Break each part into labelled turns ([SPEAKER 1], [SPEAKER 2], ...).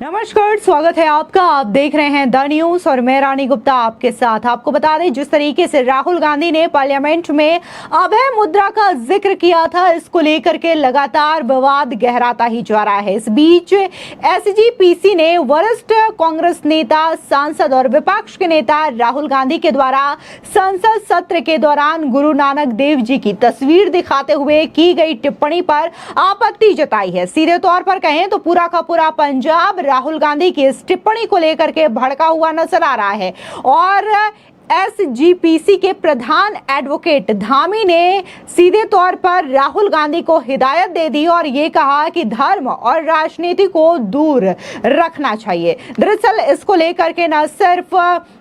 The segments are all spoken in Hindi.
[SPEAKER 1] नमस्कार, स्वागत है आपका। आप देख रहे हैं द न्यूज और मैं रानी गुप्ता आपके साथ। आपको बता दें, जिस तरीके से राहुल गांधी ने पार्लियामेंट में अभय मुद्रा का जिक्र किया था, इसको लेकर के लगातार विवाद गहराता ही जा रहा है। इस बीच एसजीपीसी ने वरिष्ठ कांग्रेस नेता, सांसद और विपक्ष के नेता राहुल गांधी के द्वारा संसद सत्र के दौरान गुरु नानक देव जी की तस्वीर दिखाते हुए की गई टिप्पणी पर आपत्ति जताई है। सीधे तौर पर कहें तो पूरा का पूरा पंजाब राहुल गांधी की इस टिप्पणी को लेकर के भड़का हुआ नजर आ रहा है और एसजीपीसी के प्रधान एडवोकेट धामी ने सीधे तौर पर राहुल गांधी को हिदायत दे दी और ये कहा कि धर्म और राजनीति को दूर रखना चाहिए। दरअसल इसको लेकर के न सिर्फ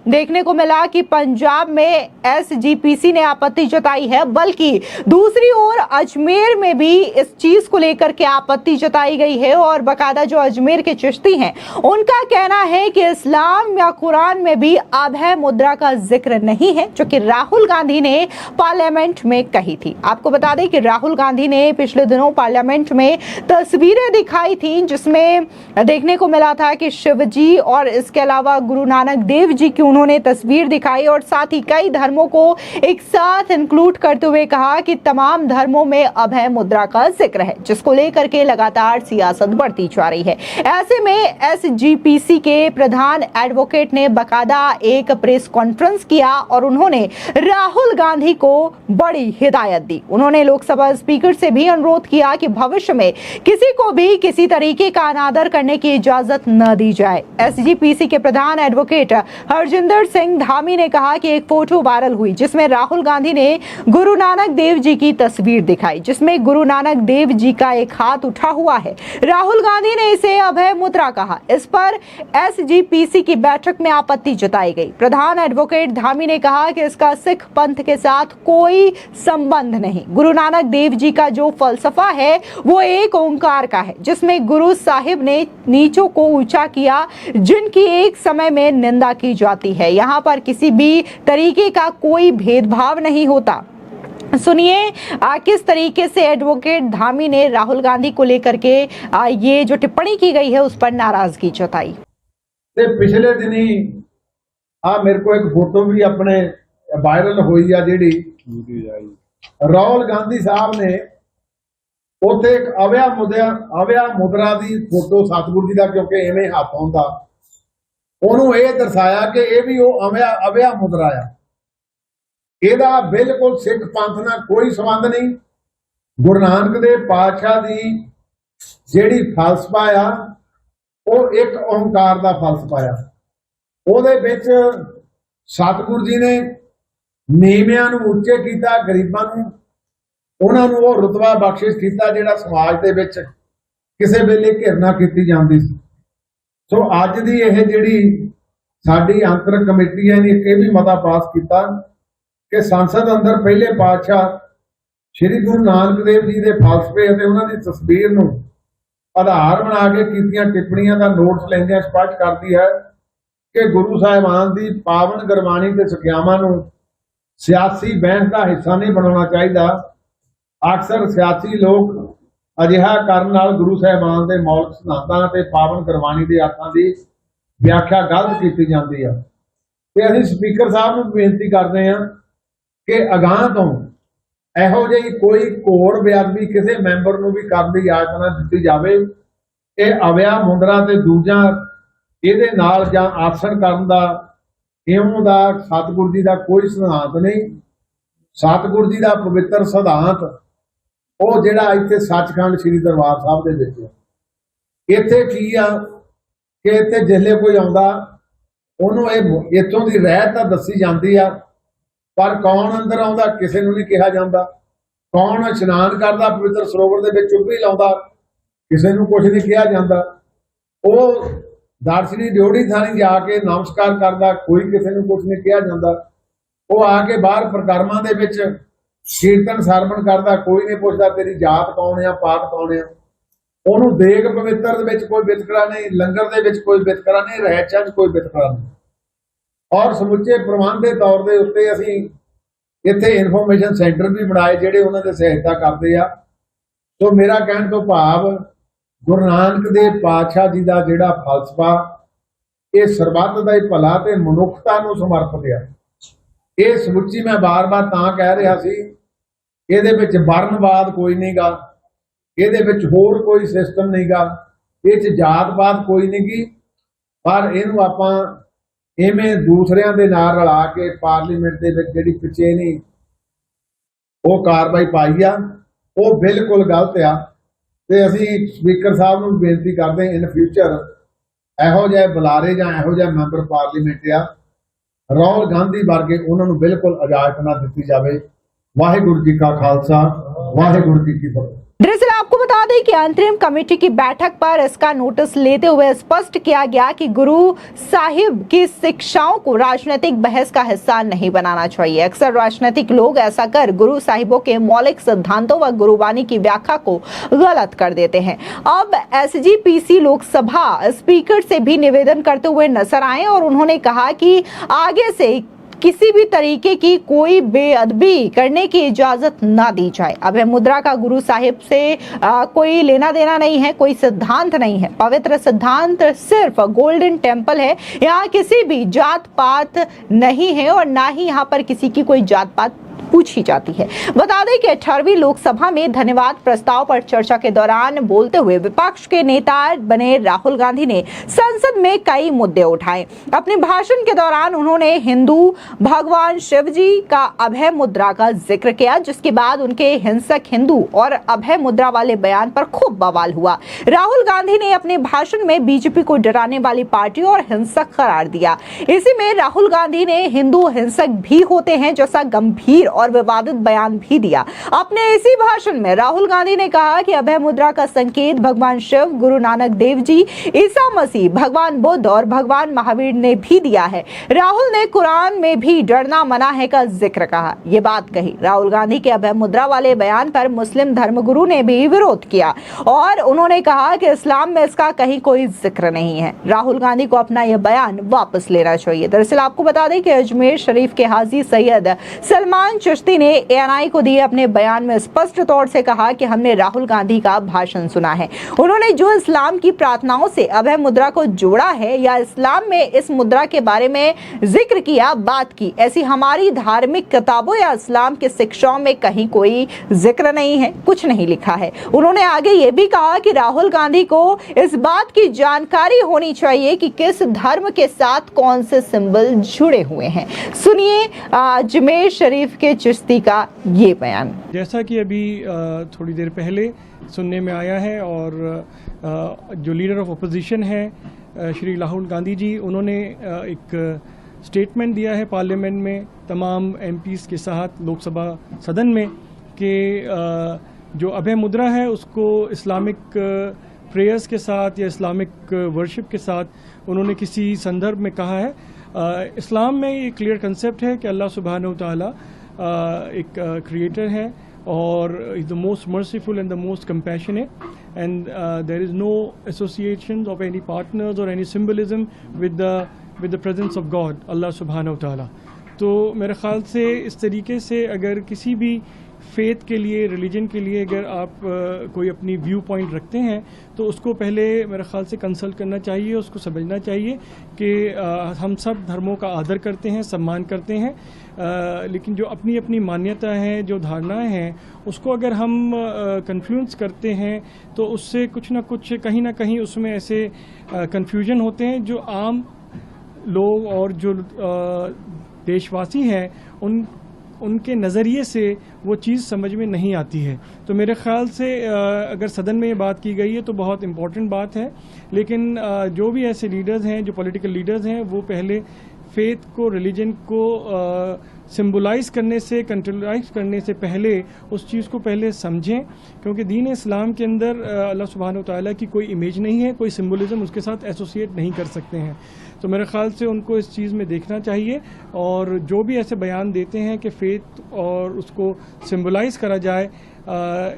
[SPEAKER 1] देखने को मिला कि पंजाब में एसजीपीसी ने आपत्ति जताई है, बल्कि दूसरी ओर अजमेर में भी इस चीज को लेकर के आपत्ति जताई गई है और बाकायदा जो अजमेर के चिश्ती हैं, उनका कहना है कि इस्लाम या कुरान में भी अभय मुद्रा का जिक्र नहीं है, जो कि राहुल गांधी ने पार्लियामेंट में कही थी। आपको बता दें कि राहुल गांधी ने पिछले दिनों पार्लियामेंट में तस्वीरें दिखाई थी, जिसमें देखने को मिला था कि शिव जी और इसके अलावा गुरु नानक देव जी की उन्होंने तस्वीर दिखाई और साथ ही कई धर्मों को एक साथ इंक्लूड करते हुए कहा कि तमाम धर्मों में अभय मुद्रा का जिक्र है, जिसको लेकर के लगातार सियासत बढ़ती जा रही है। ऐसे में एसजीपीसी के प्रधान एडवोकेट ने बाकायदा एक प्रेस कॉन्फ्रेंस किया और उन्होंने राहुल गांधी को बड़ी हिदायत दी। उन्होंने लोकसभा स्पीकर से भी अनुरोध किया कि भविष्य में किसी को भी किसी तरीके का अनादर करने की इजाजत न दी जाए। एसजीपीसी के प्रधान एडवोकेट हरजिंदर सिंह धामी ने कहा कि एक फोटो वायरल हुई जिसमें राहुल गांधी ने गुरु नानक देव जी की तस्वीर दिखाई, जिसमें गुरु नानक देव जी का एक हाथ उठा हुआ है। राहुल गांधी ने इसे अभय मुद्रा कहा। इस पर एसजीपीसी की बैठक में आपत्ति जताई गई। प्रधान एडवोकेट धामी ने कहा कि इसका सिख पंथ के साथ कोई संबंध नहीं। गुरु नानक देव जी का जो फलसफा है वो एक ओंकार का है, जिसमें गुरु साहिब ने नीचों को ऊंचा किया, जिनकी एक समय में निंदा की जाती है। यहाँ पर किसी भी तरीके का कोई भेदभाव नहीं होता। सुनिए किस तरीके से एडवोकेट धामी ने राहुल गांधी को लेकर के ये जो टिप्पणी की गई है उस पर नाराजगी जताई।
[SPEAKER 2] पिछले दिनी मेरे को एक फोटो भी अपने वायरल हुई है, जी राहुल गांधी साहब ने उथे एक अभय मुद्रा की फोटो सतगुरु जी का, क्योंकि इवें हाथ आउंदा, उन्होंने ये दर्शाया कि यह भी अभय मुद्रा है। ਇਹਦਾ बिल्कुल सिख पंथ नाल कोई संबंध नहीं। गुरु नानक देव पातशाह दी जिहड़ी फलसफा आ वो एक ओंकार दा फलसफा आ। ਉਹਦੇ ਵਿੱਚ सतगुरु जी ने ਨੀਵਿਆਂ ਨੂੰ ਉੱਚੇ ਕੀਤਾ, ਗਰੀਬਾਂ ਨੂੰ ਉਹਨਾਂ ਨੂੰ ਉਹ ਰੁਤਬਾ ਬਖਸ਼ਿਸ਼ ਕੀਤਾ ਜਿਹੜਾ ਸਮਾਜ ਦੇ ਵਿੱਚ ਕਿਸੇ ਵੇਲੇ ਘਿਰਨਾ ਕੀਤੀ ਜਾਂਦੀ ਸੀ। ਸੋ ਅੱਜ ਦੀ ਇਹ ਜਿਹੜੀ ਸਾਡੀ ਅੰਤਰਕ ਕਮੇਟੀ ਹੈ ਨੇ ਇਹ ਵੀ ਮਤਾ ਪਾਸ ਕੀਤਾ कि संसद अंदर पहले पातशाह श्री गुरु नानक देव जी के फलसफे और उन्होंने तस्वीर को आधार बना के कीतियां टिप्पणियां का नोट्स लेंदे स्पष्ट करती है कि गुरु साहिबान की पावन गुरबाणी के सिक्ख्यावां नूं सियासी बहस का हिस्सा नहीं बनाना चाहिए। अक्सर सियासी लोग अजिहा करन नाल गुरु साहिबान के मौलिक सिद्धांतां ते पावन गुरबाणी के अर्थां की व्याख्या गलत की जाती है। ते असीं स्पीकर साहब नूं बेनती करते हैं कि अगाह तो इहो जी कोई घोर बेअदबी किसी मैंबर नूं भी करन दी इजाजत ना दित्ती जावे। ये अभय मुद्रा ते दूजा इहदे नाल जां आसन करन दा इउं दा सतगुरु जी का कोई सिद्धांत नहीं। सतगुरु जी का पवित्र सिद्धांत वो जिहड़ा इत्थे सचखंड श्री दरबार साहब दे विच इत्थे की आ कि इत्थे जिसले कोई आउंदा उहनूं इत्थों दी रहत तां दस्सी जांदी आ, पर कौन अंदर आउंदा किसी नूं नहीं कहा जांदा। कौन इशनान करदा पवित्र सरोवर दे विच चुप्पी लाउंदा किसी नूं कुछ नहीं कहा जांदा। वो दर्शनी ड्योढ़ी थानी जाके नमस्कार करदा कोई किसी नूं कुछ नहीं कहा जांदा। वो आके बाहर परिक्रमा दे विच कीर्तन सरवण करदा कोई नहीं पुछदा तेरी जात कौन है, पात कौन है। उहनूं देग पवित्र दे विच कोई वितकरा नहीं, लंगर दे विच कोई वितकरा नहीं, रहचा च कोई वितकरा नहीं। और समुचे प्रबंध के तौर के उत्ते असीं इत्थे इन्फॉर्मेशन सेंटर भी बनाए जिहड़े उन्हां दे सहायता करदे आ। तो मेरा कहण तो भाव ਗੁਰੂ ਨਾਨਕ ਦੇਵ ਪਾਤਸ਼ਾਹ ਜੀ ਦਾ ਜਿਹੜਾ ਫਲਸਫਾ ਇਹ ਸਰਬੱਤ ਦਾ ਹੀ ਭਲਾ ਤੇ ਮਨੁੱਖਤਾ ਨੂੰ ਸਮਰਪਿਤ ਹੈ। ਇਹ ਸਮੁੱਚੀ ਮੈਂ ਬਾਰ-ਬਾਰ ਤਾਂ ਕਹਿ ਰਿਹਾ ਸੀ, ਇਹਦੇ ਵਿੱਚ ਵਰਨਵਾਦ ਕੋਈ ਨਹੀਂਗਾ, ਇਹਦੇ ਵਿੱਚ ਹੋਰ ਕੋਈ ਸਿਸਟਮ ਨਹੀਂਗਾ, ਇਹ 'ਚ ਜਾਤ-ਪਾਤ ਕੋਈ ਨਹੀਂਗੀ, ਪਰ ਇਹਨੂੰ ਆਪਾਂ ਇਵੇਂ ਦੂਸਰਿਆਂ ਦੇ ਨਾਲ ਰਲਾ ਕੇ ਪਾਰਲੀਮੈਂਟ ਦੇ ਵਿੱਚ ਜਿਹੜੀ ਪਿੱਛੇ ਨਹੀਂ ਉਹ ਕਾਰਵਾਈ ਪਾਈ ਆ, ਉਹ ਬਿਲਕੁਲ ਗਲਤ ਆ। ਤੇ ਅਸੀਂ ਸਪੀਕਰ ਸਾਹਿਬ ਨੂੰ ਬੇਨਤੀ ਕਰਦੇ ਇਨ ਫਿਊਚਰ ਇਹੋ ਜਿਹੇ ਬੁਲਾਰੇ ਜਾਂ ਇਹੋ ਜਿਹੇ ਮੈਂਬਰ ਪਾਰਲੀਮੈਂਟ ਆ ਰਾਹੁਲ ਗਾਂਧੀ ਵਰਗੇ ਉਹਨਾਂ ਨੂੰ ਬਿल्कुल इजाजत ना दी जाए। वाहिगुरु जी का खालसा, वाहिगुरु जी की फतेह।
[SPEAKER 1] दरअसल आपको बता दें कि अंतरिम कमेटी की बैठक पर इसका नोटिस लेते हुए स्पष्ट किया गया कि गुरु साहिब की शिक्षाओं को राजनीतिक बहस का हिस्सा नहीं बनाना चाहिए। अक्सर राजनीतिक लोग ऐसा कर गुरु साहिबों के मौलिक सिद्धांतों व गुरुवाणी की व्याख्या को गलत कर देते हैं। अब एसजीपीसी लोकसभा स्पीकर से भी निवेदन करते हुए नजर आए और उन्होंने कहा कि आगे से किसी भी तरीके की कोई बेअदबी करने की इजाजत ना दी जाए। अभय मुद्रा का गुरु साहिब से कोई लेना देना नहीं है, कोई सिद्धांत नहीं है। पवित्र सिद्धांत सिर्फ गोल्डन टेम्पल है। यहाँ किसी भी जात पात नहीं है और ना ही यहाँ पर किसी की कोई जात पात पूछी जाती है। बता दें कि 18वीं लोकसभा में धन्यवाद प्रस्ताव पर चर्चा के दौरान बोलते हुए विपक्ष के नेता बने राहुल गांधी ने संसद में कई मुद्दे उठाए। अपने भाषण के दौरान उन्होंने हिंदू भगवान शिव जी का अभय मुद्रा का जिक्र किया, जिसके बाद उनके हिंसक हिंदू और अभय मुद्रा वाले बयान पर खूब बवाल हुआ। राहुल गांधी ने अपने भाषण में बीजेपी को डराने वाली पार्टी और हिंसक करार दिया। इसी में राहुल गांधी ने हिंदू हिंसक भी होते हैं जैसा गंभीर और विवादित बयान भी दिया। अपने इसी भाषण में राहुल गांधी ने कहा कि अभय मुद्रा का संकेत भगवान शिव, गुरु नानक देव जी, ईसा मसीह, भगवान बुद्ध और भगवान महावीर ने भी दिया है। राहुल ने कुरान में भी डरना मना है का जिक्र कहा। ये बात कही। राहुल गांधी के अभय मुद्रा वाले बयान पर मुस्लिम धर्मगुरु ने भी विरोध किया और उन्होंने कहा कि इस्लाम में इसका कहीं कोई जिक्र नहीं है। राहुल गांधी को अपना यह बयान वापस लेना चाहिए। दरअसल आपको बता दें कि अजमेर शरीफ के हाजी सैयद सलमान चिश्ती ने एएनआई को दिए अपने बयान में स्पष्ट तौर से कहा कि हमने राहुल गांधी का भाषण सुना है। उन्होंने जो इस्लाम की प्रार्थनाओं से अभय मुद्रा को जोड़ा है या इस्लाम में इस मुद्रा के बारे में जिक्र किया, बात की, ऐसी हमारी धार्मिक किताबों या इस्लाम की शिक्षाओं में कहीं कोई जिक्र नहीं है, कुछ नहीं लिखा है। उन्होंने आगे ये भी कहा कि राहुल गांधी को इस बात की जानकारी होनी चाहिए कि किस धर्म के साथ कौन से सिंबल जुड़े हुए हैं। सुनिए अजमेर शरीफ के चिश्ती का ये बयान।
[SPEAKER 3] जैसा कि अभी थोड़ी देर पहले सुनने में आया है और जो लीडर ऑफ अपोजिशन है श्री राहुल गांधी जी, उन्होंने एक स्टेटमेंट दिया है पार्लियामेंट में तमाम एमपीज के साथ लोकसभा सदन में कि जो अभय मुद्रा है उसको इस्लामिक प्रेयर्स के साथ या इस्लामिक वर्शिप के साथ उन्होंने किसी संदर्भ में कहा है। इस्लाम में ये क्लियर कंसेप्ट है कि अल्लाह सुब्हानहू तआला एक क्रिएटर है और is the most merciful and the most compassionate and there is no association of any partners और any symbolism with the presence of God Allah सुब्हानहू तआला। तो मेरे ख्याल से इस तरीके से अगर किसी भी फेथ के लिए, रिलीजन के लिए अगर आप कोई अपनी व्यू पॉइंट रखते हैं तो उसको पहले मेरे ख्याल से कंसल्ट करना चाहिए, उसको समझना चाहिए कि हम सब धर्मों का आदर करते हैं, सम्मान करते हैं, लेकिन जो अपनी अपनी मान्यता है, जो धारणाएं हैं, उसको अगर हम कन्फ्लुएंस करते हैं तो उससे कुछ ना कुछ कहीं ना कहीं उसमें ऐसे कन्फ्यूजन होते हैं जो आम लोग और जो देशवासी हैं उनके नज़रिए से वो चीज़ समझ में नहीं आती है। तो मेरे ख़्याल से अगर सदन में ये बात की गई है तो बहुत इम्पॉर्टेंट बात है, लेकिन जो भी ऐसे लीडर्स हैं, जो पॉलिटिकल लीडर्स हैं, वो पहले फेथ को, रिलीजन को सिंबलाइज करने से, कंट्रोलाइज करने से पहले उस चीज़ को पहले समझें, क्योंकि दीन इस्लाम के अंदर अल्लाह सुब्हानहू तआला की कोई इमेज नहीं है, कोई सिंबलिज्म उसके साथ एसोसिएट नहीं कर सकते हैं। तो मेरे ख्याल से उनको इस चीज़ में देखना चाहिए और जो भी ऐसे बयान देते हैं कि फेथ और उसको सिंबलाइज करा जाए,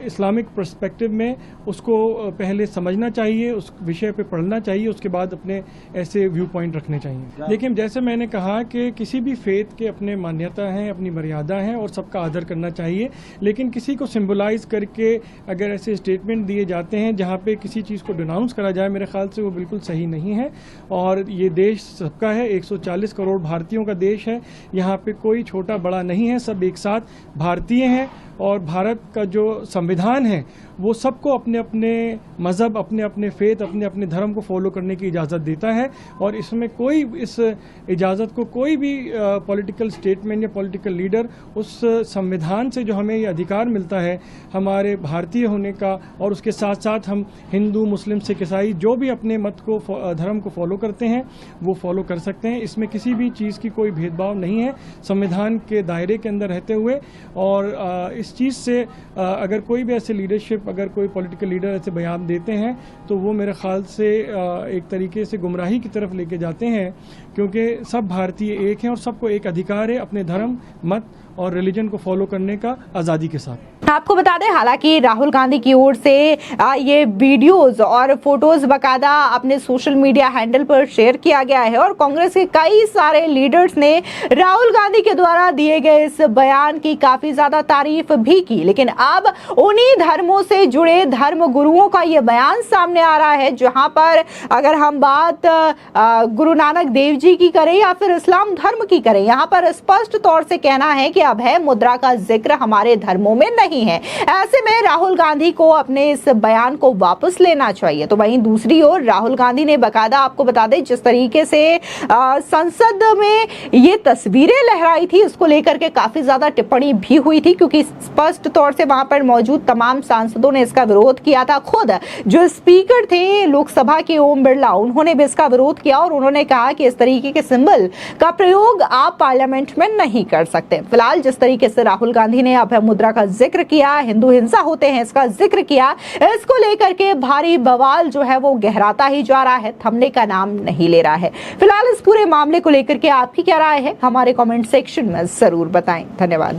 [SPEAKER 3] इस्लामिक पर्सपेक्टिव में उसको पहले समझना चाहिए, उस विषय पे पढ़ना चाहिए, उसके बाद अपने ऐसे व्यू पॉइंट रखने चाहिए। लेकिन जैसे मैंने कहा कि किसी भी फेथ के अपने मान्यता हैं, अपनी मर्यादा हैं और सबका आदर करना चाहिए, लेकिन किसी को सिंबलाइज करके अगर ऐसे स्टेटमेंट दिए जाते हैं जहाँ पे किसी चीज़ को डिनाउंस करा जाए, मेरे ख्याल से वो बिल्कुल सही नहीं है। और ये देश सबका है, 140 करोड़ भारतीयों का देश है, यहाँ पे कोई छोटा बड़ा नहीं है, सब एक साथ भारतीय हैं। और भारत का जो संविधान है वो सबको अपने अपने मज़हब, अपने अपने फेथ, अपने अपने धर्म को फॉलो करने की इजाज़त देता है। और इसमें कोई, इस इजाज़त को कोई भी पॉलिटिकल स्टेटमेंट या पॉलिटिकल लीडर उस संविधान से जो हमें ये अधिकार मिलता है हमारे भारतीय होने का, और उसके साथ साथ हम हिंदू, मुस्लिम, सिख, ईसाई जो भी अपने मत को, धर्म को फॉलो करते हैं वो फॉलो कर सकते हैं। इसमें किसी भी चीज़ की कोई भेदभाव नहीं है, संविधान के दायरे के अंदर रहते हुए। और इस चीज़ से अगर कोई भी ऐसे लीडरशिप, अगर कोई पॉलिटिकल लीडर ऐसे बयान देते हैं तो वो मेरे ख्याल से एक तरीके से गुमराही की तरफ लेके जाते हैं, क्योंकि सब भारतीय एक हैं और सबको एक अधिकार है अपने धर्म, मत और रिलीजन को फॉलो करने का आज़ादी के साथ।
[SPEAKER 1] आपको बता दें, हालांकि राहुल गांधी की ओर से ये वीडियोस और फोटोज बकायदा अपने सोशल मीडिया हैंडल पर शेयर किया गया है और कांग्रेस के कई सारे लीडर्स ने राहुल गांधी के द्वारा दिए गए इस बयान की काफी ज्यादा तारीफ भी की। लेकिन अब उन्हीं धर्मों से जुड़े धर्म गुरुओं का ये बयान सामने आ रहा है, जहां पर अगर हम बात गुरु नानक देव जी की करें या फिर इस्लाम धर्म की करें, यहाँ पर स्पष्ट तौर से कहना है कि अभय मुद्रा का जिक्र हमारे धर्मों में नहीं है। ऐसे में राहुल गांधी को अपने इस बयान को वापस लेना चाहिए। तो वहीं दूसरी ओर राहुल गांधी ने बकायदा, आपको बता दें, जिस तरीके से संसद में ये तस्वीरें लहराई थी, इसको लेकर के काफी ज्यादा टिप्पणी भी हुई थी, क्योंकि स्पष्ट तौर से वहां पर मौजूद तमाम सांसदों ने इसका विरोध किया था। खुद जो स्पीकर थे लोकसभा के ओम बिरला, उन्होंने भी इसका विरोध किया और उन्होंने कहा कि इस तरीके के सिंबल का प्रयोग आप पार्लियामेंट में नहीं कर सकते। फिलहाल जिस तरीके से राहुल गांधी ने अभय मुद्रा का जिक्र किया, हिंदू हिंसा होते हैं इसका जिक्र किया, इसको लेकर के भारी बवाल जो है वो गहराता ही जा रहा है, थमने का नाम नहीं ले रहा है। फिलहाल इस पूरे मामले को लेकर के आपकी क्या राय है, हमारे कमेंट सेक्शन में जरूर बताएं। धन्यवाद।